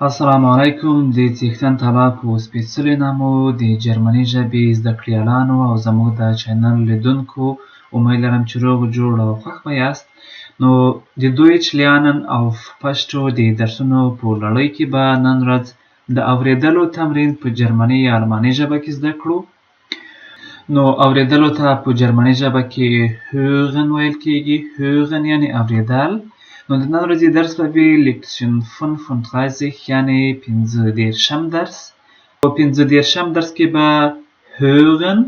السلام علیکم. د څښتن تعالی په سپېڅلي نامو د جرمني ژبې زده کړیالانو او زموږ د چینل لیدونکو امید لرم چې روغ جوړ او خوښ به یاست. نو د دویچ lernen auf پښتو د درسونو په لړۍ کې به نن ورځ د اورېدلو تمرین په جرمني یا الماني ژبه کې زده کړو. نو اورېدلو ته په جرمني ژبه کې hören ویل کېږي. hören یعنې اورېدل. نو د نن ورځې درس به وي Lektion 35 یعنې 15 درس. په 15 درس کې به hören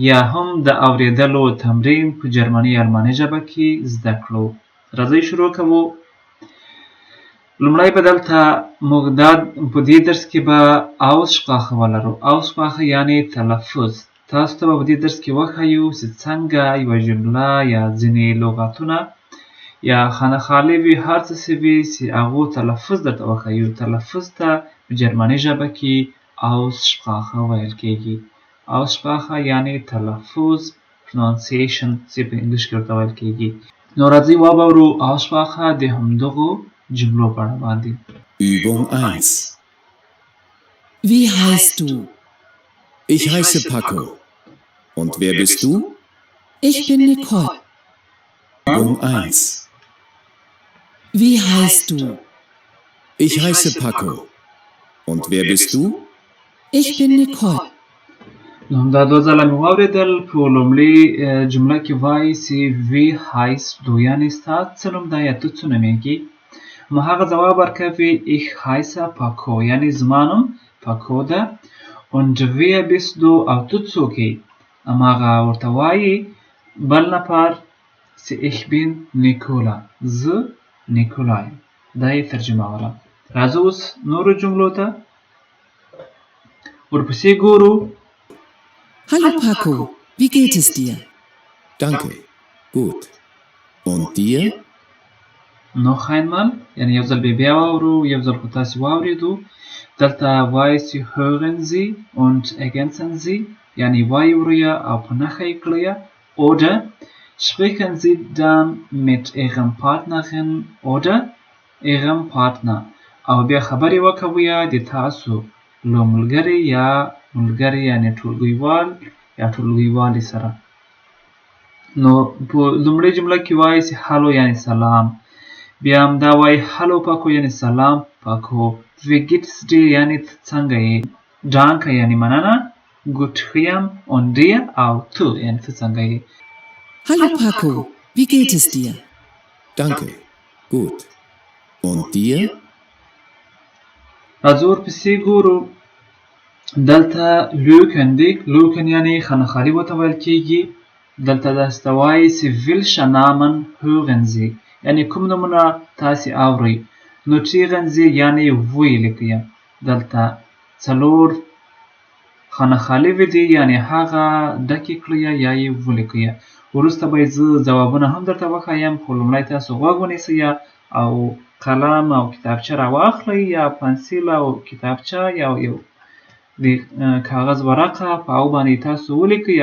یا هم د اورېدلو تمرین په جرمني یا الماني ژبه کې زده کړو. راځئ شروع کوو. لومړی به دلته موږ په دې درس کې به Aussprache ولرو. Aussprache یعنې تلفظ. تاسو ته به په دې درس کې وښیو چې څنګه یوه جمله یا ځینې لغتونه یا خانخالې وي، هر څه چې وي چې هغو تلفظ درته وښیو. تلفظ ته په جرمني ژبه کې Aussprache ویل کېږي. Aussprache یعنې تلفظ، pronunciation چې په انګلیش کې ورته ویل کېږي. نو راځئ واورو Aussprache د همدغو جملو په اړه باندې. Übung 1. Wie heißt du? Ich heiße Paco. Und wer bist du? Ich bin Nicole. Übung 1. Wie heißt du? Ich heiße Paco. Und wer bist du? Ich bin Nicole. نو همدا دوه ځله مې واورېدل. په لومړي جمله کې وایي چې wie heißt du یعنې ستا څه نوم دی یا ته څه نومېږي. نو هغه ځواب ورکوي ich heiße Paco یعنې زما نوم پاکو ده. und wer bist du او ته څوک یې. هماغه ورته وایي بل نفر چې ich bin Nicola زه نیکولا یم. دا یې ترجمه وله. راځه اوس نورو جملو ته ورپسې ګورو. Hallo Paco, wie geht es dir? Danke. Gut. Und dir? noch einmal یعنې یو ځل بیا واورو، یو ځل خو تاسې واورېدو. دلته وایي چې hören Sie und ergänzen Sie یعنې وایي وریا او په نښه یې کړئ. oder sprechen Sie dann mit Ihrem Partnerin oder Ihrem Partner او بیا خبرې وکوئ د تاسو له ملګري یا ملګري یعنې ټولګیوال یا ټولګیوالې سره. نو په لومړۍ جمله کې وایي چې هالو یعنې سلام. بیا همدا وایي هالو پاکو یعنې سلام پاکو. wie geht's dir یعنې څنګه یې. danke یعنې مننه. gut ښه یم. und dir او تو یعنې ته څنګه یې. Hallo Paco, wie geht es dir? Danke. Gut. Und dir? راځو ورپسې ګورو. دلته لوکن دی. لوکن یعنې خانخالي ورته ویل کېږي. دلته داسې ته وایي چې welche Namen hören Sie یعنې کوم نومونه تاسې اورئ. notieren Sie یعنې ویې لیکئ. دلته څلور خانخالې دي یعنې هغه ډکې کړئ یا یې ولیکئ. وروسته به زه ځوابونه هم درته وښایم، خو لومړی تاسو غوږ ونیسئ او قلم او کتابچه راواخلئ یا پنسل او کتابچه یا یو د کاغذ ورقه په هغو باندې تاسو ولیکئ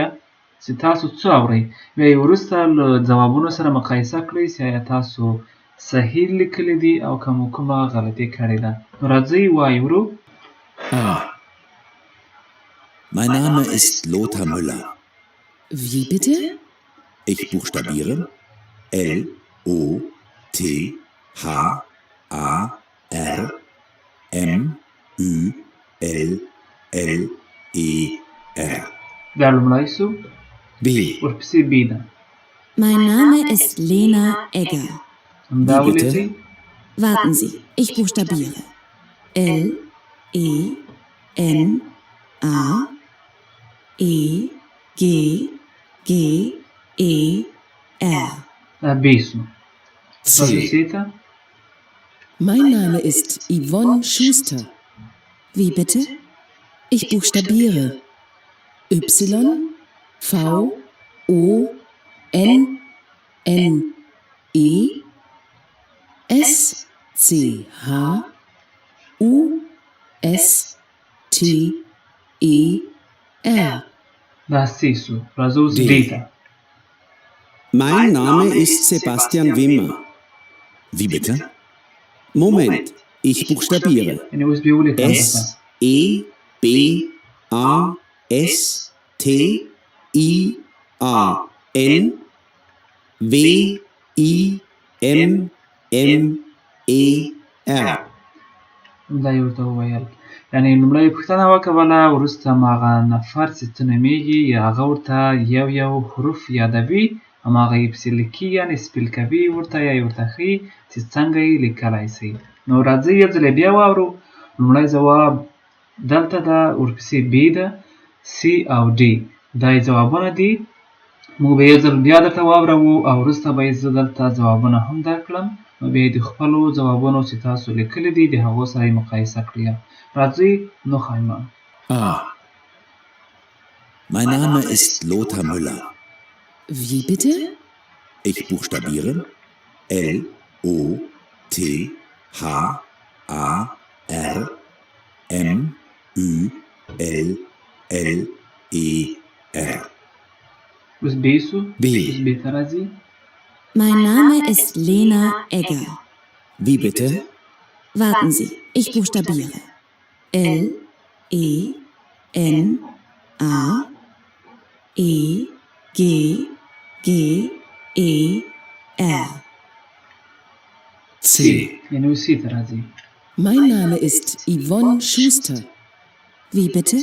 چې تاسو څه اورئ. بیا یې وروسته له ځوابونو سره مقایسه کړئ چې آیا تاسو صحیح لیکلي دي او که مو کومه غلطي کړې ده. نو راځئ وایورو. Mein Name ist Lothar Müller. Wie bitte? Ich buchstabiere L-O-T-H-A-R-M-Ü-L-L-E-R. دا لومړی سو. B. ورپسې بي ده. Mein Name ist Lena Egger. همدا Wie bitte? ولیکئ. Warten Sie, ich buchstabiere. L-E-N-A-E-G-G-E-R. دا بي سو. C. ورپسې ته. Mein Name ist Yvonne Schuster. Wie bitte? Ich buchstabiere. Y-V-O-N-N-E-S-C-H-U-S-T-E-R. دا سي سو. راځو اوس D. ډي ته. Mein Name ist Sebastian Wimmer. Wie bitte? Moment, Ich buchstabiere. يعني اوس به ولیکم درته. S E B A S T I A N W I M M E R. دا یې ورته وویل. یعنې لومړی یې پوښتنه وکوله، وروسته هغه نفر چې څه نومیږي هغه ورته یو یو حروف یادوي، هماغه یې پسې لیکي، یعنې سپیل کوي ورته، یا یې ورته ښیي چې څنګه یې لیکلی سئ. نو راځئ یو ځل بیا واورو. لومړی ځواب دلته ده، ورپسې B ده، C او D. دا یې ځوابونه دي. موږ به یو ځل بیا درته واوروو او وروسته به یې زه دلته ځوابونه هم درکړم. نو بیا یې د خپلو ځوابونو چې تاسو لیکلي دي د هغو سره یې مقایسه کړئ. راځئ noch einmal. A. Mein Name ist Lothar Müller. Wie bitte? Ich buchstabiere L O T H A R M Ü L L E R. اوس B شو. B. اوس B ته راځي. Mein Name ist Lena Egger. Wie bitte? Warten Sie, ich buchstabiere. L, E, N, A, E, G, G, E, R. C. یعنې اوس C ته راځي. Mein Name ist Yvonne Schuster. Wie bitte?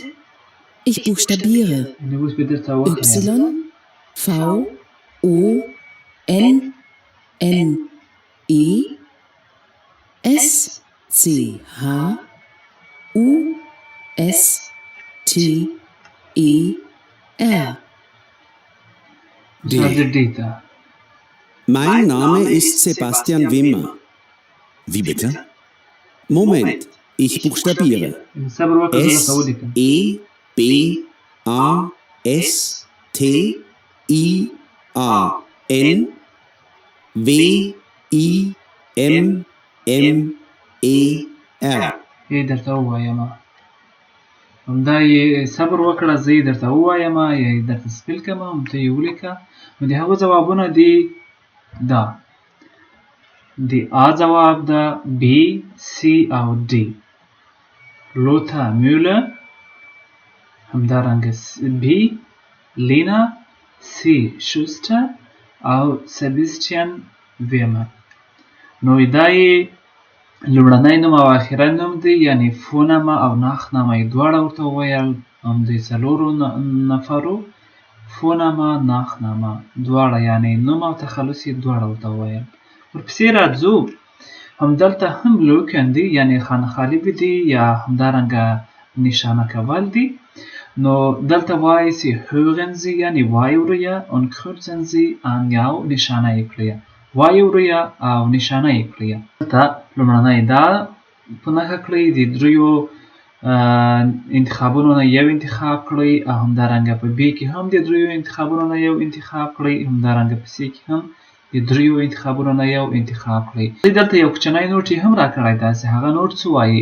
Ich buchstabiere یعنې اوس به درته وښیم. Y, V, O, N, N, E, S, C, H, U, S, T, E, R. اوس راځي D ته. Mein Name ist Sebastian Wimmer. Wie bitte? Moment, ich buchstabiere. یعنې صبر وکړه زه S درته ولیکم. E B A S T I A N W I M M E R. یې درته ووایم. همدا یې صبر وکړه زه یې درته ووایم، یا یې درته سپیل کړم، همته یې ولیکه. نو د هغو ځوابونه دي دا. د A ځواب ده B, C او D. لوتا میوله، همدارنګه B, لینا، C شوسټر او سبیسټین ویمر. نو دا یې لومړنی نوم او آخري نوم دی، یعنې فونامه او ناخنامه یې دواړه ورته وویل. د څلورو نفرو فونامه ناخنامه دواړه، یعنې نوم او تخلص یې دواړه ورته وویل. ورپسې راځو. همدلته هم لوکن دی، یعنې خانخالي دي یا همدارنګه نشانه کول دي. نو دلته وایي چې hören Sie یعنې واورئ und kreuzen Sie an یو نشانه یې کړئ. واورئ او نشانه یې کړئ. دلته لومړنی دا په نښه کړئ، د دریو انتخابونو نه یو انتخاب کړئ، او همدارنګه په B کې هم د دریو انتخابونو نه یو انتخاب کړئ، همدارنګه په C کې هم د دریو انتخابونو نه یو انتخاب کړئ. دلته یو کوچنی نوټ یې هم راکړی ده چې هغه نوټ څه وایي.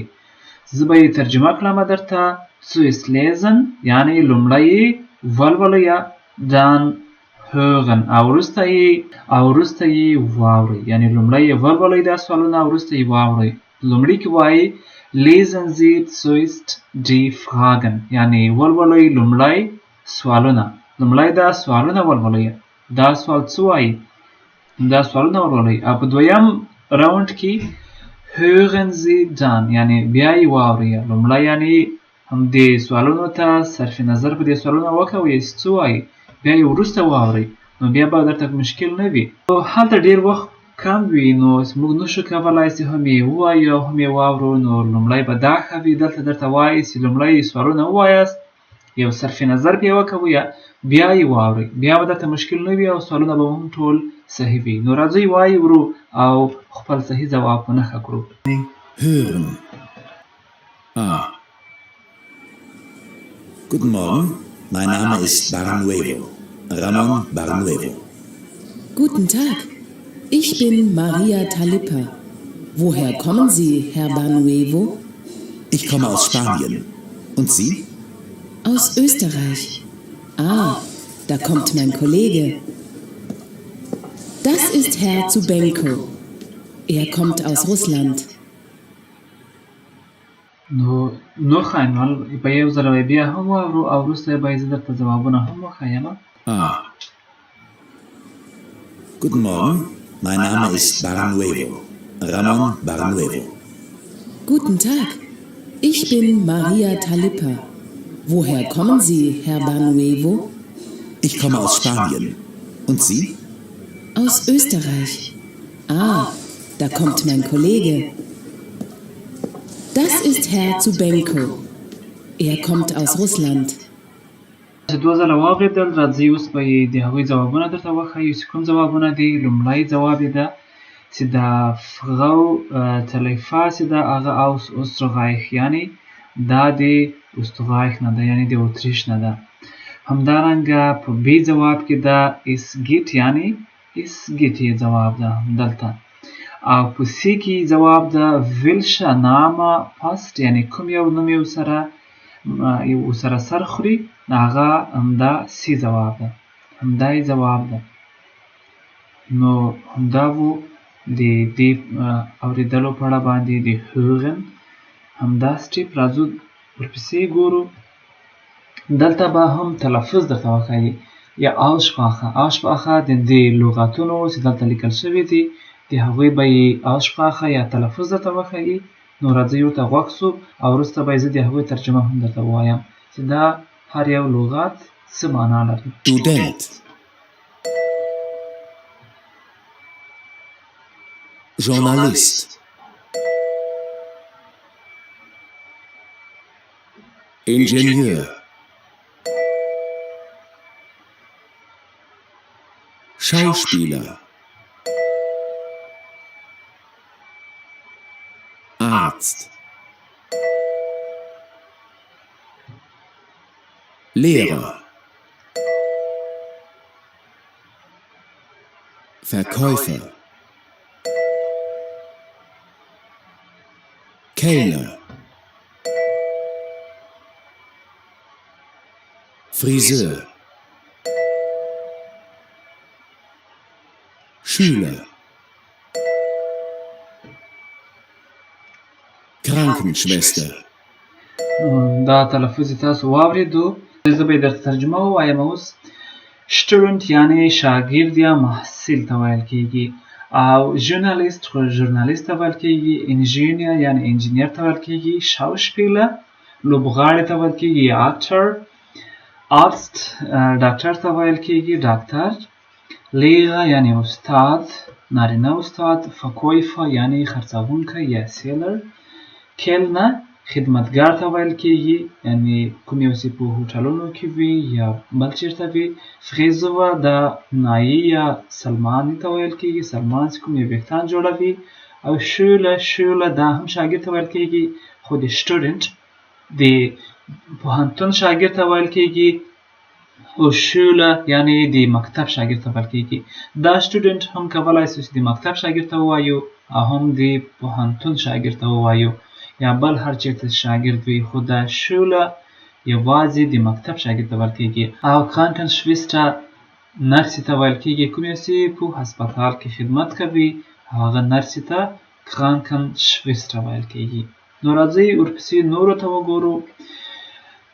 زه به یې ترجمه کړم درته. Zuerst lesen یعنې لومړی یې ولولئ، dann hören او وروسته یې واورئ، یعنې لومړی یې ولولئ دا سوالونه او وروسته یې واورئ. لومړي کې وایي lesen Sie zuerst die Fragen یعنې ولولئ لومړی سوالونه. لومړی دا سوالونه ولولئ. دا سوال څه وایي؟ دا سوالونه ولولئ. او په دویم راوند کې hören Sie dann یعنې بیا یې واورئ. لومړی یعنې هم دې سوالونو ته صرف نظر په دې سوالونه وکوئ چې څه وایي، بیا یې وروسته واورئ، نو بیا به درته مشکل نه وي. هلته ډېر وخت کم وي، نو موږ نشو کولی چې هم یې ووایو او هم یې واورو. نو لومړی به دا ښه وي، دلته درته وایي چې لومړی سوالونه ووایاست، یو صرف نظر پرې وکوئ، بیا یې واورئ، بیا به درته مشکل نه وي او سوالونه به هم ټول صحیح وي. نو راځئ واورو او خپل صحیح ځواب په نښه کړو. Hören. A. Guten Morgen, mein Name ist Barnuevo. Ramon Barnuevo. Guten Tag, ich bin Maria Talippa. Woher kommen Sie, Herr Barnuevo? Ich komme aus Spanien. Und Sie? Aus Österreich. Ah, da kommt mein Kollege. Das ist Herr Zubenko. Er kommt aus Russland. نو noch einmal په یو ځل به بیا هم واورو او وروسته به یې زه درته ځوابونه هم وښیم. Guten Morgen, mein Name ist Barnuevo. Ramon Barnuevo. Guten Tag. Ich bin Maria Talippa. Woher kommen Sie, Herr Barnuevo? Ich komme aus Spanien. Und Sie? Aus Österreich. Ah, da kommt mein Kollege. Das ist Herr Zubenko. Er kommt aus Russland. چې دوه ځله واورېدل راځئ اوس به یې د هغوی ځوابونه درته وښیو چې کوم ځوابونه دي. لومړی ځواب یې ده چې د Frau Talippa چې ده هغه aus Österreich یعنې دا د Österreich نه ده یعنې د اتریش نه ده. همدارنګه په B ځواب کې ده es geht یعنې es geht یې ځواب ده دلته. او په C کې ځواب ده welcher Name passt یعنې کوم یو نوم یې ورسره سر خوري هغه همدا C ځواب ده. همدا یې ځواب ده. نو همدا و د دې اورېدلو په اړه باندې د hören. همدا سټیپ راځو ورپسې ګورو. دلته به هم تلفظ درته وښایي یا Aussprache. Aussprache د دې لغتونو چې دلته لیکل شوي دي د هغوی به یې Aussprache یا تلفظ درته وښایي. نو راځئ ورته غوږ شو او وروسته به یې زه د هغوی ترجمه هم درته ووایم چې دا هر یو لغت څه معنا لري. Student. Journalist. Ingenieur. Schauspieler. Arzt. Lehrer. Verkäufer. Kellner. Friseur. Schüler. Krankenschwester. دا تلفظ تاسو واورېدو. زه به یې درته ترجمه ووایم اوس. Student یعنې شاګرد یا محصل ته ویل کېږي. او ژورنالیست خو ژورنالیست ته ویل کېږي. انجینیر یعنې انجینیر ته ویل کېږي. Schauspieler لوبغاړي ته ویل کېږي actor. Arzt ډاکټر ته ویل کېږي ډاکټر. Lehrer یعنې استاد نارینه استاد. Verkäufer یعنې خرڅوونکی یا seller. Kellner خدمتګار ته ویل کېږي یعنې کوم یو چې په هوټلونو کې وي یا بل چېرته وي. Friseur د نایي یا سلماني ته ویل کېږي. سلمان چې کوم یو ویښتان جوړوي. او Schüler دا هم شاګرد ته ویل کېږي خو د student د پوهنتون شاګرد ته ویل کېږي. او Schüler یعنې د مکتب شاګرد ته ویل کېږي. دا student هم کولی شو چې د مکتب شاګرد ته ووایو او هم د پوهنتون شاګرد ته ووایو یا بل هر چېرته شاګرد وي. خو دا Schüler یوازې د مکتب شاګرد ته ویل کېږي. او Krankenschwester نرسې ته ویل کېږي کوم یو چې په هسپتال کې خدمت کوي هغه نرسې ته Krankenschwester ویل کېږي. نو راځئ ورپسې نورو ته وګورو.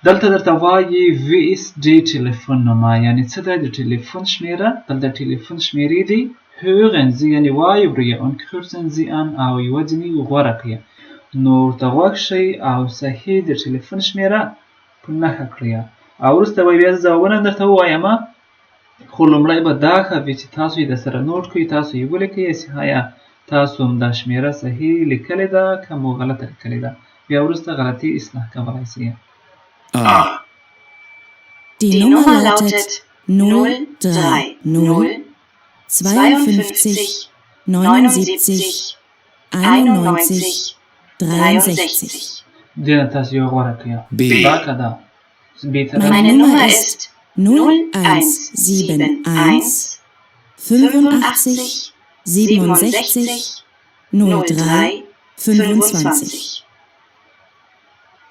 دلته درته وایي wie ist die Telefonnummer یعنې څه ده د ټلیفون شمېره. دلته ټلیفون شمېرې دي. hören Sie یعنې واورئ und kreuzen Sie an او یوه ځینې غوره کړئ. نو ورته غوږ شئ او صحیح د ټلیفون شمېره په نښه کړئ او وروسته به بیا ځوابونه هم درته ووایم. خو لومړی به دا ښه وي چې تاسو یې درسره نوټ کړئ. تاسو یې ولیکئ چې آیا تاسو هم دا شمېره صحیح لیکلې ده که مو غلطه لیکلې ده. بیا وروسته غلطي اصلاح کولی شئ. Die Nummer lautet 030 52 79 91 63. دینه تاسو یو غوره کړئ. B. دا که ده Meine Nummer ist 0171 85 67 03 25.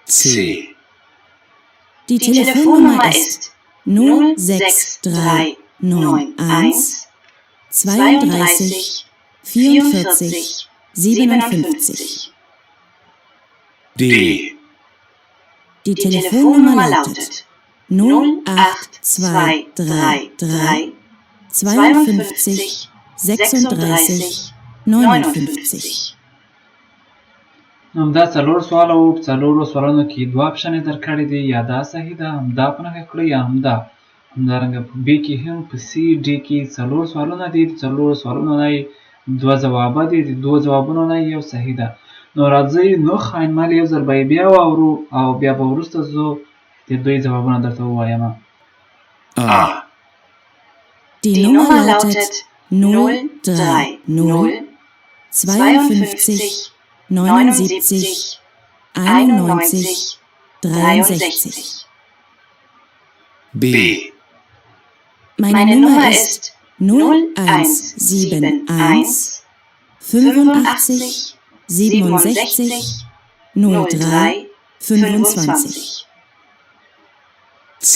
C. Die Telefonnummer ist 06391 32 44 57. D. Die Telefonnummer lautet 08233 52 36 59. همدا څلور سوال او په څلورو سوالونو کې دوه اپشنې درکړې دي، یا دا صحیح ده همدا په نښه کړئ یا همدا. همدارنګه په بي کې هم په سی ډي کې څلور سوالونه دي، د څلورو سوالونو نه یې دوه ځوابه دي، د دوه ځوابونو نه یو صحیح ده. نو راځئ نو خاینمال یو ځل به یې بیا واورو او بیا به وروسته زه د دوی ځوابونه درته ووایم. Die Nummer lautet 030 52 79 91 63. B. Meine Nummer ist 0171 85 67 03 25. C.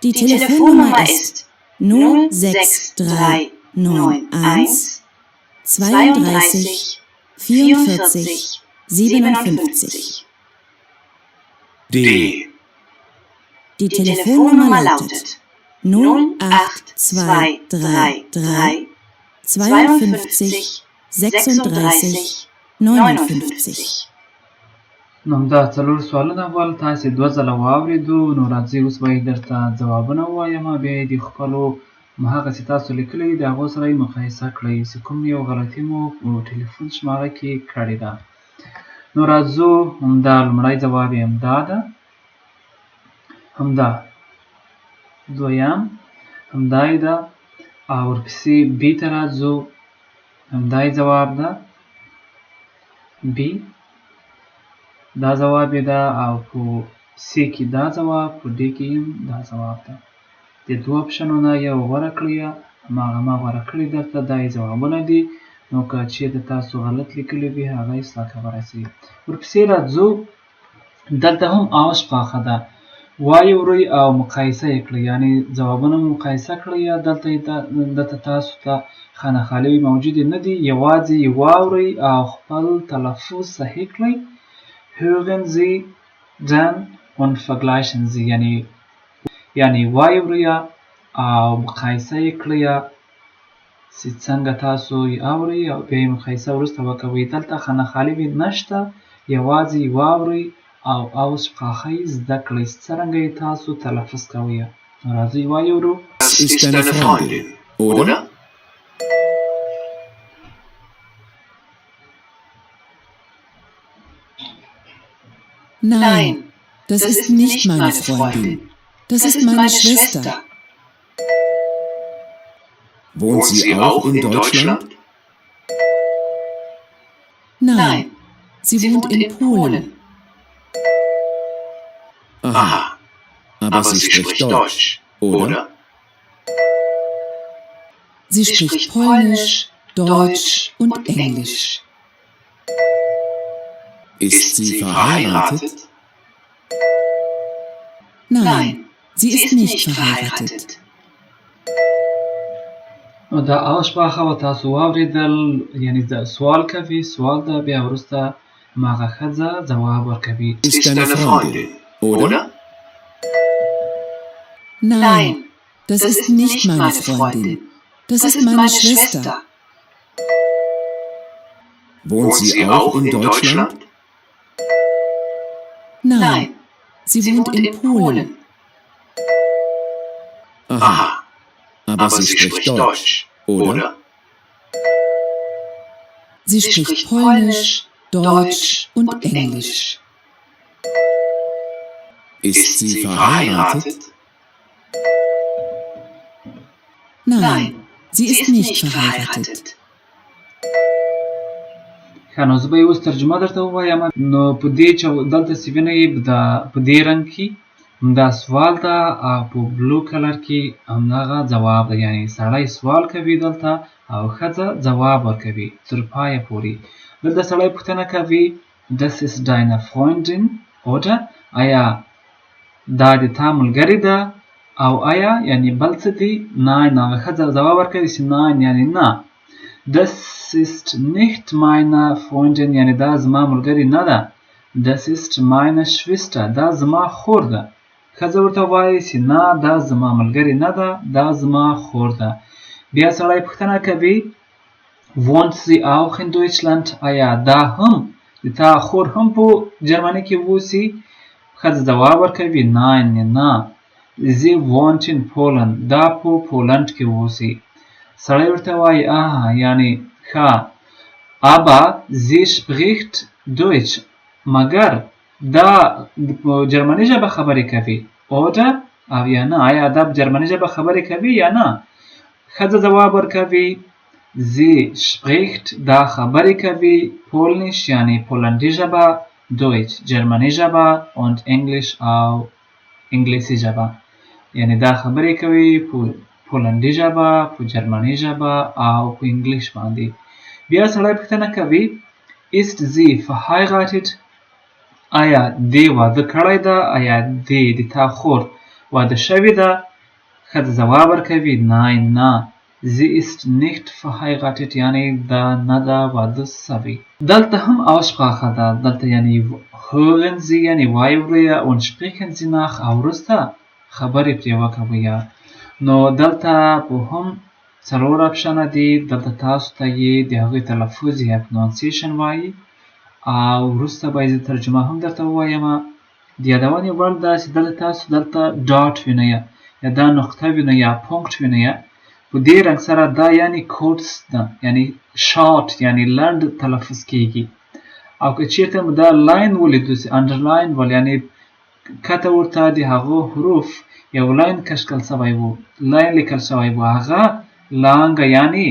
Die Telefonnummer ist 06391 32 44 57. D. Die Telefonnummer lautet 08233 52 36 59. نو همدا څلور سوالونه ول تاسې دوه ځله واورېدو. نو راځئ اوس به یې درته ځوابونه ووایم، بیا یې د خپلو هغسې تاسو لیکلي د هغو سره یې مقایسه کړئ چې کوم یو غلطي مو په ټلیفون شماره کې کړې ده. نو راځو همدا لومړی ځواب یې همدا ده، همدا دویم همدا یې ده، او ورپسې بي ته راځو، همدا یې ځواب ده بي، دا ځواب یې ده، او په سی کې دا ځواب، په ډي کې هم دا ځواب ده. د دوه اپشنونه یو غوره کړئ، هماغه ما غوره کړي درته، دا یې ځوابونه دي. نو که چېرته تاسو غلط لیکلي وي هغه اصلاح کولای شئ. ورپسې راځو، دلته هم aussprache ده، واورئ او مقایسه یې کړئ، یعنې ځوابونه مو مقایسه کړئ، یا دلته تاسو ته خانهخالوي موجودې نه دي، یوازې یې واورئ او خپل تلفظ صحیح کړئ. hören Sie dann und vergleichen Sie، یعنې واورئ او مقایسه یې کړئ چې څنګه تاسو یې اورئ، او بیا یې مقایسه وروسته وکوئ. دلته خانهخالوي نشته، یوازې یې واورئ او aussprache یې زده کړئ چې څرنګه یې تاسو تلفظ کوئ. نو راځئ واورو. Das ist deine Freundin, oder? Nein, das ist nicht meine Freundin. Das ist meine Schwester. Wohnt sie auch in Deutschland? Nein, sie wohnt in Polen. Aha, aber sie spricht Deutsch, oder? Sie spricht Polnisch, Deutsch und Englisch. Ist sie verheiratet? Nein, sie ist nicht verheiratet. نو دا aussprache به تاسو واورېدل، یعنې د سوال کوي، سوال ده، بیا وروسته هماغه ښځه ځواب ورکوي. Ist deine Freundin, oder? Nein, das ist nicht meine Freundin. Das ist meine Schwester. Wohnt sie auch in Deutschland? Nein, sie wohnt in Polen. Aha, aber sie spricht Deutsch, oder? Sie spricht Polnisch, Deutsch und Englisch. Ist sie verheiratet? Nein, sie ist nicht verheiratet. ښه، نو زه به یې اوس ترجمه درته ووایم. نو په دې دلته چې وینئ په دې رنګ کې همدا سوال ده، او په بلو کلر کې همدغه ځواب ده، یعنې سړی سوال کوي دلته او ښځه ځواب ورکوي تر پایه پورې. دلته سړی پوښتنه کوي Das ist deine Freundin, oder؟ آیا دا د تا ملګرې ده، او آیا یعنې بل څه دي؟ Nein، هغه ښځه ځواب ورکوي چې nein، یعنې نه. Das ist nicht meine Freundin، یعنې دا زما ملګرې نه ده. Das ist meine Schwester. دا زما خور ده. ښځه ورته وایي چې نه دا زما ملګرې نه ده، دا زما خور ده. بیا سړی پوښتنه کوي wohnt sie auch in Deutschland؟ آیا دا هم د تا خور هم په جرمني کې اوسي؟ ښځه ځواب ورکوي nein نه، sie wohnt in Poland. دا په پولند کې اوسي. سړی ورته وایي یعنی ښه aber sie spricht Deutsch. مګر دا په جرمني ژبه خبرې کوي oder او یا نه، آیا دا په جرمني ژبه خبرې کوي یا نه؟ ښځه ځواب ورکوي sie spricht دا خبرې کوي Polnisch یعنی پولندي ژبه، Deutsch جرمني ژبه und English او انګلیسي ژبه. یعنی دا خبرې کوي په پولندي ژبه، په جرمني ژبه او په انګلیش باندې. بیا سړی پوښتنه کوي ist sie verheiratet؟ آیا دی واده کړی ده؟ آیا دی د تا خور واده شوې ده؟ ښځه ځواب ورکوي nein نه، sie ist nicht verheiratet یعنی دا نه ده واده شوې. دلته هم Aussprache ده. دلته یعنی hören Sie یعنی واورئ und sprechen Sie nach او وروسته خبرې پرې وکوئ. نو دلته په هم څلور اپشنه دي. دلته تاسو ته یې د هغوی تلفظ یا pronunciation وایي او وروسته به یې ترجمه هم درته ووایم. د یادونې وړ ده چې دلته تاسو دلته ډاټ وینئ یا دا نقطه وینئ یا پونکټ وینئ په دې رنګ سره دا یعنی کوټس ده، یعنی شارټ یعنی لنډ تلفظ کیږي. او که چیرته مو دا لاین ولیدو چې انډرلاین ول یعنی کته ورته د هغو حروف یو لاین کشکل شوی وو، لاین لیکل شوی وو، هغه لانګه یعنی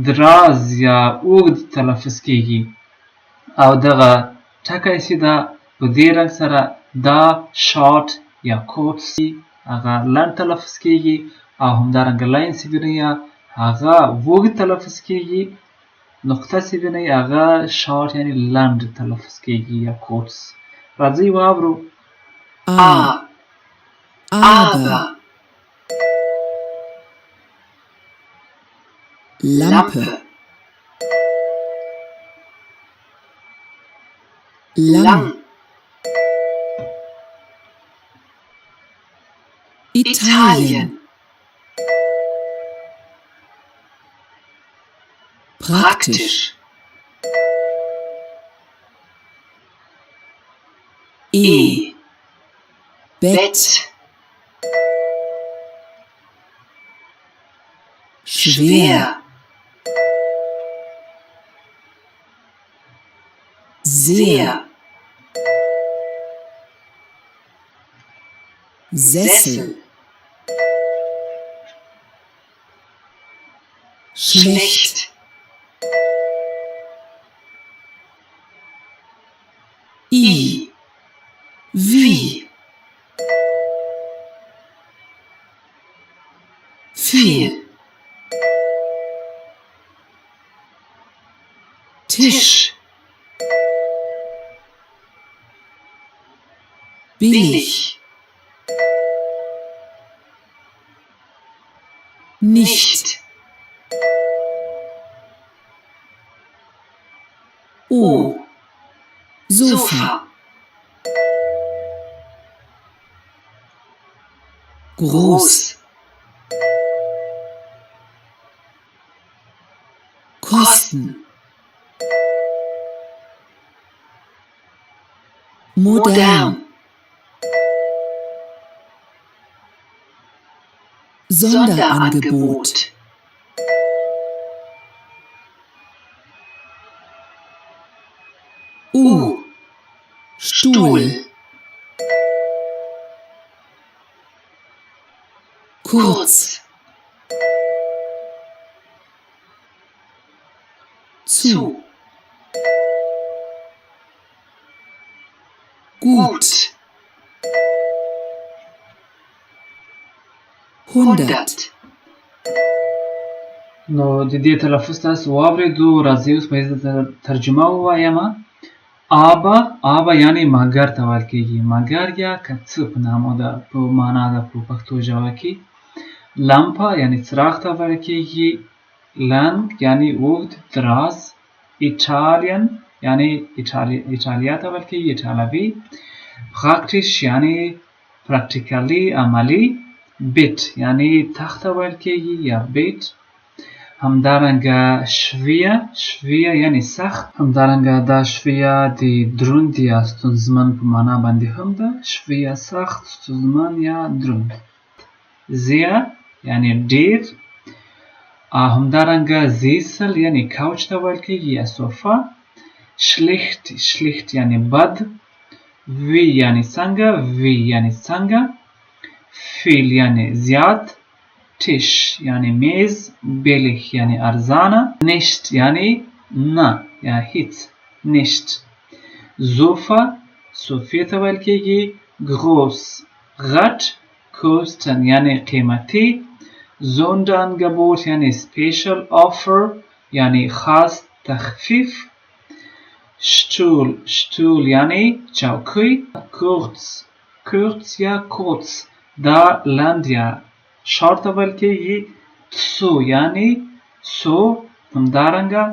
دراز یا اوږد تلفظ کیږي. او دغه ټکی چې ده په دې رنګ سره دا شارټ یا کوټس هغه لنډ تلفظ کیږي او همدارنګه لاین چې وینئ هغه اوږد تلفظ کیږي. نقطه چې وینئ هغه شارټ یعنی لنډ تلفظ کیږي یا کوټس. راځئ واورو. aber Lampe lang Italien praktisch Bett schwer sehr Sessel schlecht wie viel Tisch billig nicht Sofa groß Kosten modern Sonderangebot Stuhl kurz zu gut 100 نو د دې تلفظ تاسو واورېدو. راځئ اوس به یې ترجمه ووایم. آبا یعنی مګر ته ویل کېږي. مګر یا که څه په نامه ده په معنا ده په پښتو ژبه کې. لمپا یعنی څراغ ته ویل کېږي. لنګ یعنی اوږد دراز. ایټالین یعنی ایټالیا ته ویل کېږي ایټالوي. پراکټیس یعنی پراکټیکلی عملی. بیت یعنی تخت ته ویل کېږي یا بیت. همدارنګه شویه یعنی سخت. همدارنګه دا شویه د دروند یا ستونزمن په معنا باندې هم ده. شویه سخت، ستونزمن یا دروند. زیه یعنی ډیر. همدارنګه زیسل یعنی کوچ ته ویل کېږي یا صوفه. شلیخت یعنی بد. وی یعنی څنګه. فیل یعنی زیاد. تش یعنی میز. بیلیخ یعنی ارزانه. نشت یعنی نه یا هیڅ. نشت. صوفه ته ویل کېږي. groß غټ. kosten یعنی قیمتي. Sonderangebot یعنی special offer یعنی خاص تخفیف. شتول یعنی چوکۍ. kurz یا kurz دا لنډ یا شارت ته ویل کېږي. سو یعنی سو. همدارنګه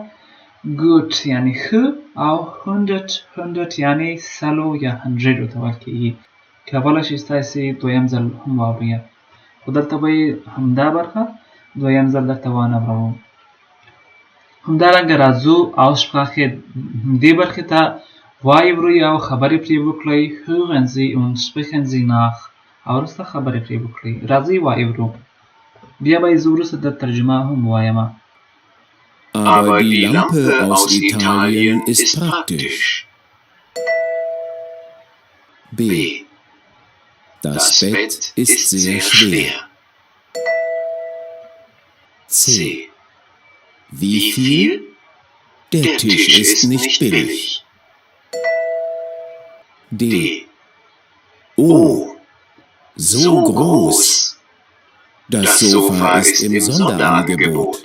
gut یعنی ښه او 100 یعنی سلو یا 100 ته ویل کېږي. کولای شئ ستاسې دویم ځل هم واورئ، خو دلته به یې همدا برخه دویم ځل درته وانوروم. همدارنګه راځو Aussprache دې برخې ته واورئ او خبرې پرې وکړئ. hören Sie und sprechen Sie nach او وروسته خبرې پرې وکړئ. راځئ واورو. بیا به یې زه وروسته د ترجمه هم وایم. Aber die Lampe aus Italien ist praktisch. B. Das Bett ist sehr schwer. C. Wie viel? Der Tisch ist nicht billig. D. Oh, so groß. Das Sofa ist im Sonderangebot.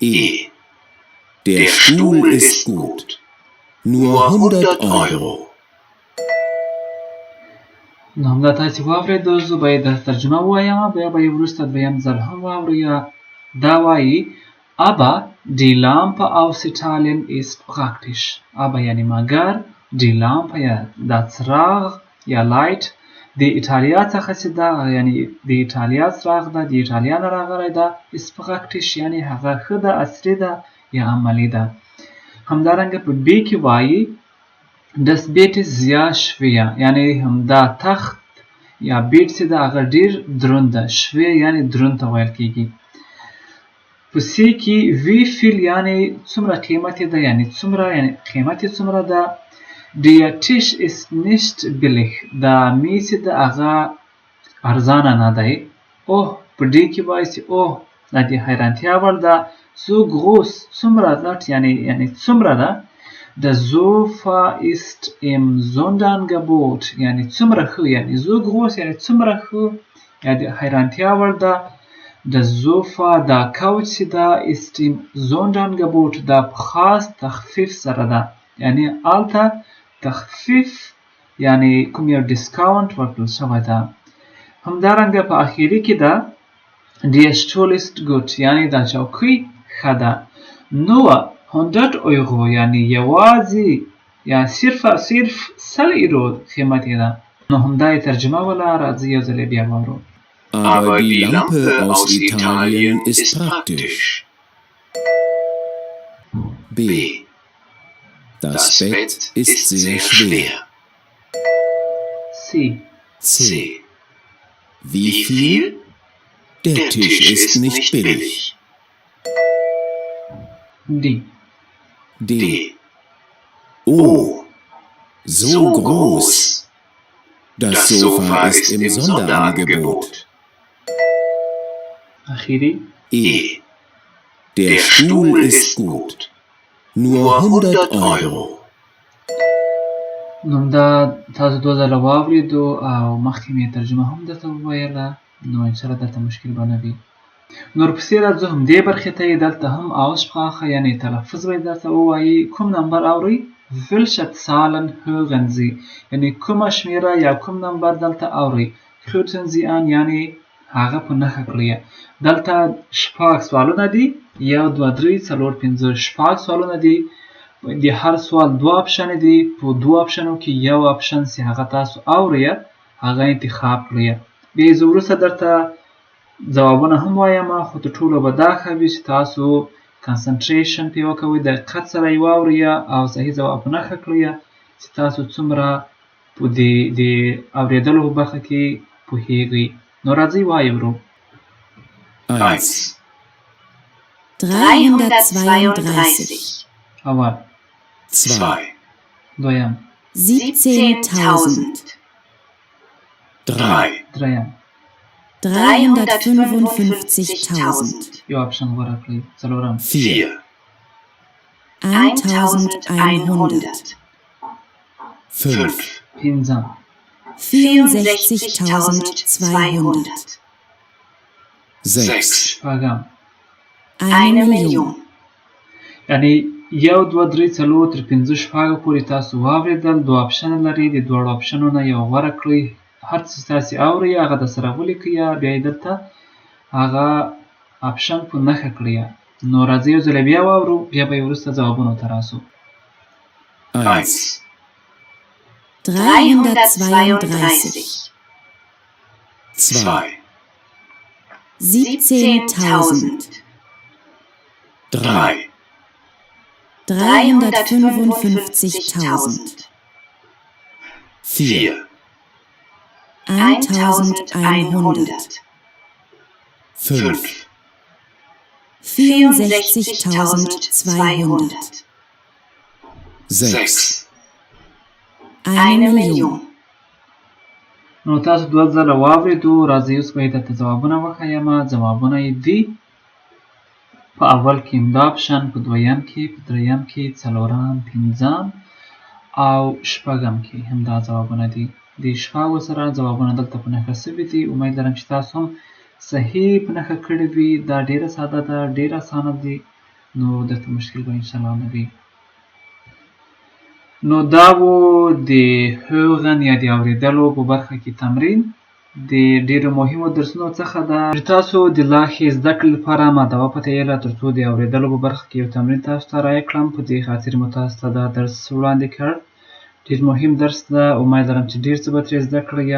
E. Der Stuhl ist gut. Nur 100 Euro. نو همدا تاسې واورېدو. زه به یې د ترجمه ووایم، بیا به یې وروسته دویم ځل هم واورئ. دا وایي Aber die Lampe aus Italien ist praktisch. Aber یعنی مګر die Lampe یا دا څراغ یا لایټ د ایټالیا څخه چې ده، یعنی د ایټالیا څراغ ده، د ایټالیا نه راغلی ده. ist praktisch یعنی هغه ښه ده، عصري ده یا عملي ده. همدارنګه په بي کې وایي Das Bett ist sehr schwer یعنی همدا تخت یا بیت چې ده هغه ډیر دروند ده. schwer یعنی دروند ته ویل کېږي. په سی کې wie viel یعنی څومره قیمت ده، یعنی څومره یعنی قیمت یې څومره ده. Der Tisch ist nicht billig دا میز چې ده هغه ارزانه نه دی. اوه په ډي کې وایي چې اوه دا د حیرانتیا وړ ده. so groß څومره غټ یعنی څومره ده. Das Sofa ist im Sonderangebot یعنی څومره ښه، یعنی so groß یعنی څومره ښه یا د حیرانتیا وړ ده. Das Sofa دا کوچ چې ده ist im Sonderangebot دا په خاص تخفیف سره ده. یعنی الته تخفیف یعنی کوم یو ډیسکاونټ ورکړل شوی ده. همدارنګه په اخیری کې ده Der Stuhl ist gut یعنی دا چوکۍ ښه ده. Nur 100 Euro یعنی یوازې یا صرف 100 ایرو قیمت یې ده. نو همدا یې ترجمه وله. راځئ یو ځل بیا واورو. Aber die Lampe aus Italien ist praktisch. B. Das Bett ist sehr schwer. C. Wie viel? Der Tisch ist nicht billig. D. Oh, so groß. Das Sofa ist im Sonderangebot. E. Der Stuhl ist gut. Nur 100 Euro. نو دا تاسو دوه ځله واورېدو او مخکې مې ترجمه هم درته وویله، نو انشاءالله درته مشکل به نه وي. نو ورپسې راځو همدې برخې ته یې دلته هم Aussprache یعنې تلفظ به یې درته ووایي. کوم نمبر اورئ؟ Welche Zahlen hören Sie یعنې کومه شمېره یا کوم نمبر دلته اورئ. Kreuzen Sie an یعنې هغه په نښه کړئ. دلته شپږ سوالونه دي، 1 2 3 4 5 شپږ سوالونه دي د هر سوال 2 اپشن دي. په 2 اپشنو کې یو اپشن چې هغه تاسو اورئ هغه انتخاب کړئ. بیا زه وروسته درته ځوابونه هم وایم، خو تر ټولو به دا ښه وي چې تاسو کنسنټریشن پرې وکوئ، دقت سره یې واورئ او صحیح ځواب په نښه کړئ چې تاسو څومره په د اورېدلو په برخه کې پوهیږئ. نو راځئ وایو. 1, 332. اول. 2, دویم. 17.000. 3, دریم. 355.000. یو اپشن غوره کړئ. څلورم. 4, 1.100. 5, پنځم. 64.200. 6, شپږم. 1.000.000. یعنی 1 2 3 4 تر 5 شپږو پورې تاسو واورېدل. 2 اپشن لري، د دواړو اپشنو نه یو غوره کړئ. هر څه تاسو اورئ هغه درسره ولیکئ، بیا یې دلته هغه اپشن په نښه کړئ. نو راځئ یو ځل بیا واورو، بیا به یې وروسته ځوابونو ته راسو. 1, 332. 2, 17.000. 3, 355.000. 4, 1.100. 5, 64.200. 6, 1.000.000. نو تاسو 2 ځله واورېدو. راځئ اوس به یې درته ځوابونه وښیم. ځوابونه یې دي په اول کې همدا اپشن، په دویم کې، په دریم کې، څلورم، پنځم او شپږم کې همدا ځوابونه دي. د شپږو سره ځوابونه دلته په نښه سوي دي. امید لرم چې تاسو هم صحیح په نښه کړي وي. دا ډېره ساده ده، ډېره اسانه دي، نو درته مشکل به انشاءالله نه وي. نو دا و د هوغن یا د اورېدلو په برخه کې تمرین. د ډېرو مهمو درسونو څخه ده. تاسو د لا ښې زده کړې لپاره ما دا وپتېیله تر څو د اورېدلو په برخه کې یو تمرین تاسو ته رایې کړم. په دې خاطر مو تاسو ته دا درس وړاندې کړ. ډېر مهم درس ده. امید لرم چې ډېر څه به ترې زده کړئ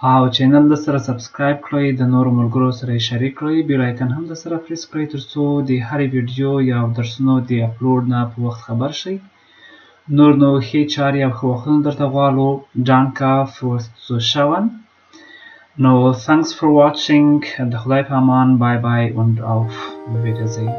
او چینل درسره سبسکرایب کړئ، د نورو ملګرو سره یې شریک کړئ، بیل آیکن هم درسره پریس کړئ تر څو د هرې ویډیو یا درسونو د اپلوډ نه په وخت خبر شئ. نور نو ښې چارې او ښه وختونه درته غواړو. Danke fürs Zuschauen. No, thanks for watching. د خدای په امان. Bye bye und auf Wiedersehen.